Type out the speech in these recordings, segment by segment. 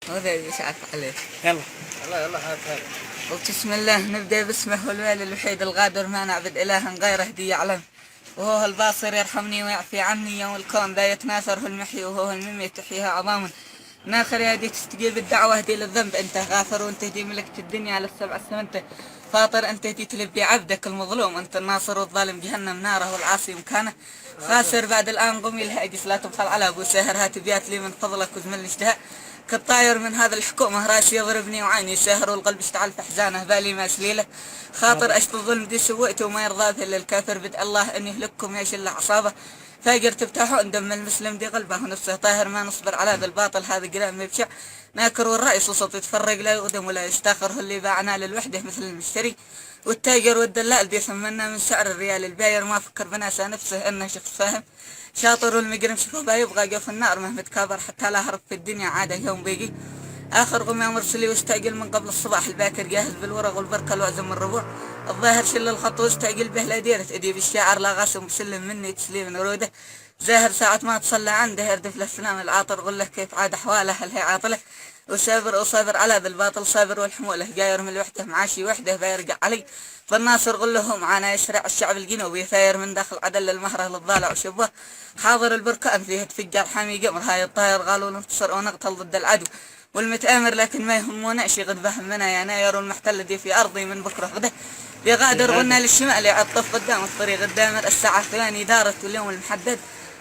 وذا مش عارف عليه. يلا. يلا هات. قلت بسم الله نبدأ باسمه والوالي الوحيد الغادر ما نعبد إلها غيره دي يعلم، وهو الباصر يرحمني ويعفي عني يوم الكون ذا يتناثره المحي وهو المميت تحييها عظاما. ناخر يا دي تستجيب الدعوة دي للذنب أنت غافر وأنت دي ملكت الدنيا للسبع السمنته فاطر أنت دي تلبي عبدك المظلوم أنت الناصر والظالم جهنم ناره والعاصي مكانه خاسر بعد الآن قومي الهاجس لا تبخل على أبو ساهر هات بيات لي من فضلك وزمن الاشتهاء كالطاير من هذا الحكومة راسي يضربني وعيني ساهر والقلب اشتعل في حزانه بالي ما سليله خاطر اشط الظلم دي سويته وما يرضى به الا الكافر بدء الله ان يهلككم يا شل عصابه فاجر تفتحون دم المسلم دي قلبه ونفسه طاهر ما نصبر على ذا الباطل هذا قلام مبشع ناكر والرئيس وسط يتفرق لا يقدم ولا يستاخر هو اللي باعنا للوحده مثل المشتري والتاجر والدلال دي ثمنا من سعر الريال الباير ما فكر بناسه نفسه انه شخص فاهم شاطر والمجرم شوفه با يبغى جوف النار مهما تكابر حتى لا هرب في الدنيا عاده يوم بيجي اخر قم يا مرسلي واستعجل من قبل الصباح الباكر جاهز بالورق والبركه الوعزم الربوع الظاهر شل الخط واستعجل به لا ديرة ادي بالشاعر لا غاسم مسلم مني تسليم نروده زاهر ساعة ما تصلى عنده يردف له السلام العاطر قل له كيف عاد احواله هل هي عاطله وصابر على ذا الباطل صابر والحموله جاير من الوحده معاشي وحده بيرجع علي فالناصر قل له معانا يشرع الشعب الجنوبي ثاير من داخل عدل المهره للضالع وشبه حاضر البركان فيه تفجر حامي قمر هاي الطاير قالوا ننتصر ونقتل ضد العدو والمتآمر لكن ما يهمونا شي قد فهمنا يناير والمحتل دي في أرضي من بكرة غده بيغادر قلنا للشمال يعطف قدام الطريق الدامر الساعة 8 دارت واليوم المحدد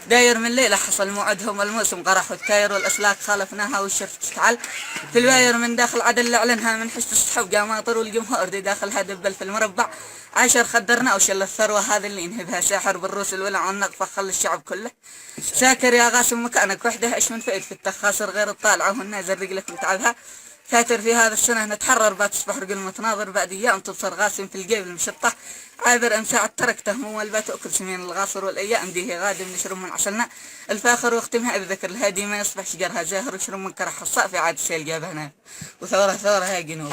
داير من ليلة حصل موعدهم الموسم قرح والتاير والأسلاك خالفناها والشرف تشتعل في الواير من داخل عدل أعلنها من حشد السحب قاماطر والجمهور دي داخلها دبل في المربع 10 خدرنا وشل الثروة هذا اللي ينهبها ساحر بالروس الولع والنقفة خل الشعب كله ساكر يا غاسم مكانك وحده ايش من فائد في التخاصر غير الطالعة والنازل رجلك متعبها فاتر في هذا السنة نتحرر بعد تصبح رجل متناظر بعد ايام تبصر غاسم في الجيب المشطح عابر امساعة تركته موال تأكل سمين الغاصر والايام دي هي غادم نشرب من عسلنا الفاخر واختمها بذكر الهادي ما يصبح شجرها زاهر وشرب من كرح الصافي عاد السيل جابها وثورة هاي جنوب